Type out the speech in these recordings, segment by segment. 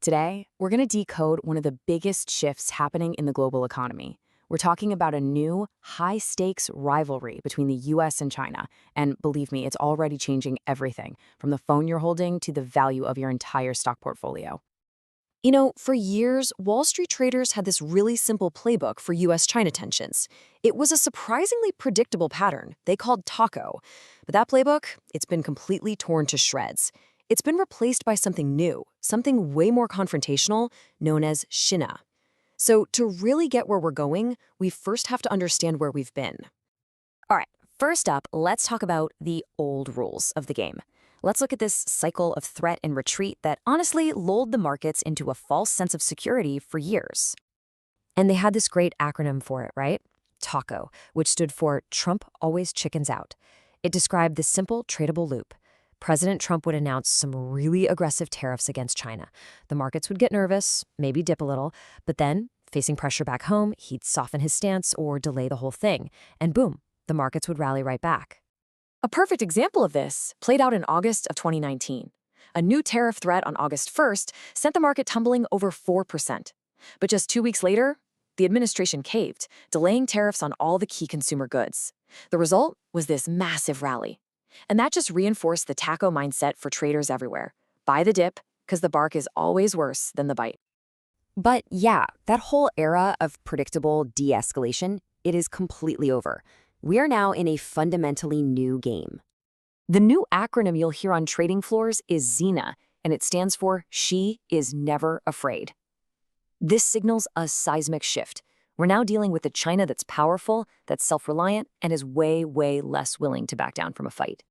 Today, we're going to decode one of the biggest shifts happening in the global economy. We're talking about a new, high-stakes rivalry between the US and China. And believe me, it's already changing everything, from the phone you're holding to the value of your entire stock portfolio. You know, for years, Wall Street traders had this really simple playbook for US-China tensions. It was a surprisingly predictable pattern they called taco. But that playbook, it's been completely torn to shreds. It's been replaced by something new, something way more confrontational, known as XINA. So to really get where we're going, we first have to understand where we've been. All right, first up, let's talk about the old rules of the game. Let's look at this cycle of threat and retreat that honestly lulled the markets into a false sense of security for years. And they had this great acronym for it, right? TACO, which stood for Trump Always Chickens Out. It described the simple tradable loop. President Trump would announce some really aggressive tariffs against China. The markets would get nervous, maybe dip a little, but then, facing pressure back home, he'd soften his stance or delay the whole thing. And boom, the markets would rally right back. A perfect example of this played out in August of 2019. A new tariff threat on August 1st sent the market tumbling over 4%. But just 2 weeks later, the administration caved, delaying tariffs on all the key consumer goods. The result was this massive rally. And that just reinforced the taco mindset for traders everywhere. Buy the dip, because the bark is always worse than the bite. But yeah, that whole era of predictable de-escalation, it is completely over. We are now in a fundamentally new game. The new acronym you'll hear on trading floors is XINA, and it stands for She is Never Afraid. This signals a seismic shift. We're now dealing with a China that's powerful, that's self-reliant, and is way, way less willing to back down from a fight.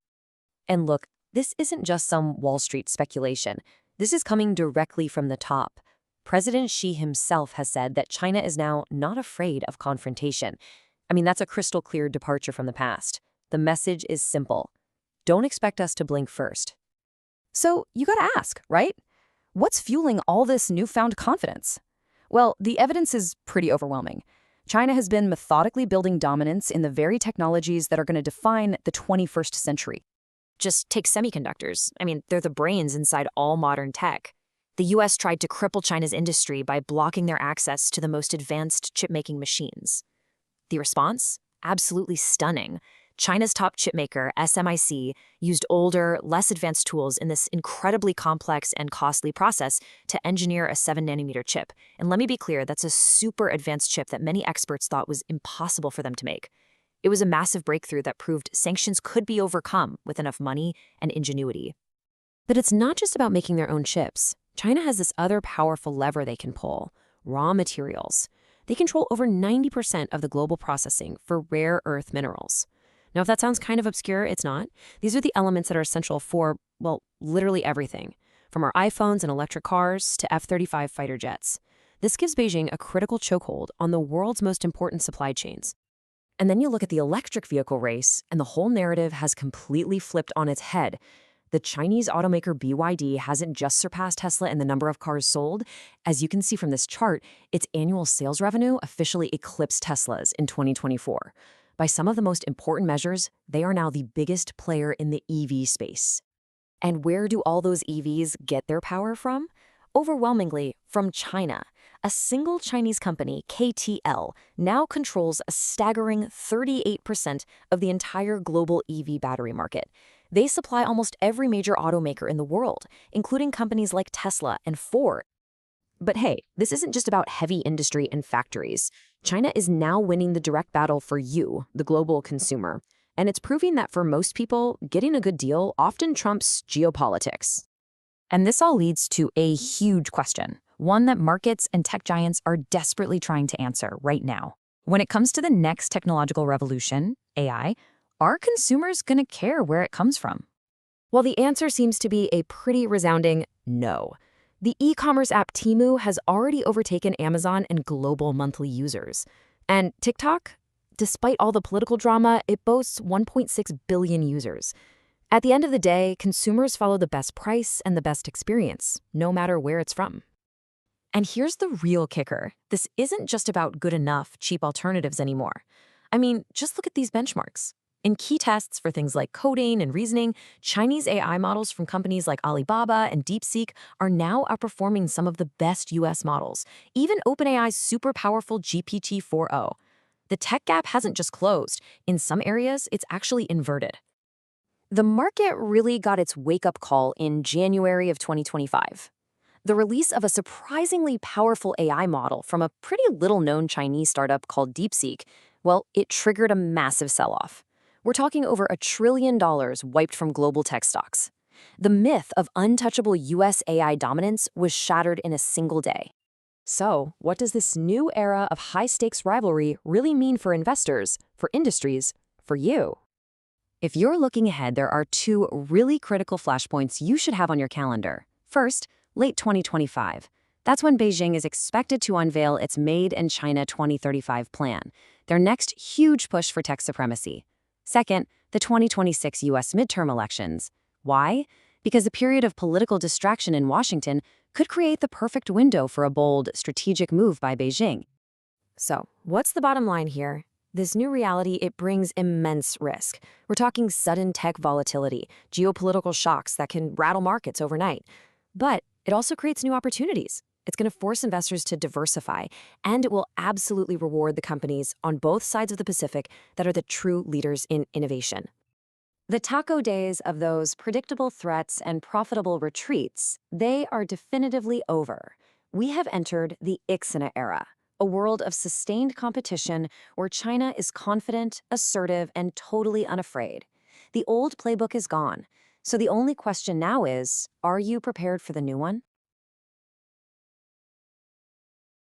And look, this isn't just some Wall Street speculation. This is coming directly from the top. President Xi himself has said that China is now not afraid of confrontation. I mean, that's a crystal clear departure from the past. The message is simple. Don't expect us to blink first. So you gotta ask, right? What's fueling all this newfound confidence? Well, the evidence is pretty overwhelming. China has been methodically building dominance in the very technologies that are going to define the 21st century. Just take semiconductors. I mean, they're the brains inside all modern tech. The US tried to cripple China's industry by blocking their access to the most advanced chip-making machines. The response? Absolutely stunning. China's top chipmaker, SMIC, used older, less advanced tools in this incredibly complex and costly process to engineer a 7-nanometer chip. And let me be clear, that's a super advanced chip that many experts thought was impossible for them to make. It was a massive breakthrough that proved sanctions could be overcome with enough money and ingenuity. But it's not just about making their own chips. China has this other powerful lever they can pull: raw materials. They control over 90% of the global processing for rare earth minerals. Now, if that sounds kind of obscure, it's not. These are the elements that are essential for, well, literally everything, from our iPhones and electric cars to F-35 fighter jets. This gives Beijing a critical chokehold on the world's most important supply chains. And then you look at the electric vehicle race, and the whole narrative has completely flipped on its head. The Chinese automaker BYD hasn't just surpassed Tesla in the number of cars sold. As you can see from this chart, its annual sales revenue officially eclipsed Tesla's in 2024. By some of the most important measures, they are now the biggest player in the EV space. And where do all those EVs get their power from? Overwhelmingly from China. A single Chinese company, KTL, now controls a staggering 38% of the entire global EV battery market. They supply almost every major automaker in the world, including companies like Tesla and Ford. But hey, this isn't just about heavy industry and factories. China is now winning the direct battle for you, the global consumer. And it's proving that for most people, getting a good deal often trumps geopolitics. And this all leads to a huge question, one that markets and tech giants are desperately trying to answer right now. When it comes to the next technological revolution, AI, are consumers going to care where it comes from? Well, the answer seems to be a pretty resounding no. The e-commerce app Temu has already overtaken Amazon and global monthly users. And TikTok? Despite all the political drama, it boasts 1.6 billion users. At the end of the day, consumers follow the best price and the best experience, no matter where it's from. And here's the real kicker. This isn't just about good enough, cheap alternatives anymore. I mean, just look at these benchmarks. In key tests for things like coding and reasoning, Chinese AI models from companies like Alibaba and DeepSeek are now outperforming some of the best US models, even OpenAI's super powerful GPT-4o. The tech gap hasn't just closed. In some areas, it's actually inverted. The market really got its wake-up call in January of 2025. The release of a surprisingly powerful AI model from a pretty little-known Chinese startup called DeepSeek, well, it triggered a massive sell-off. We're talking over $1 trillion wiped from global tech stocks. The myth of untouchable US AI dominance was shattered in a single day. So, what does this new era of high-stakes rivalry really mean for investors, for industries, for you? If you're looking ahead, there are two really critical flashpoints you should have on your calendar. First, late 2025. That's when Beijing is expected to unveil its Made in China 2035 plan, their next huge push for tech supremacy. Second, the 2026 U.S. midterm elections. Why? Because the period of political distraction in Washington could create the perfect window for a bold, strategic move by Beijing. So, what's the bottom line here? This new reality, it brings immense risk. We're talking sudden tech volatility, geopolitical shocks that can rattle markets overnight. But it also creates new opportunities. It's going to force investors to diversify, and it will absolutely reward the companies on both sides of the Pacific that are the true leaders in innovation. The taco days of those predictable threats and profitable retreats, they are definitively over. We have entered the XINA era, a world of sustained competition where China is confident, assertive, and totally unafraid. The old playbook is gone, so the only question now is, are you prepared for the new one?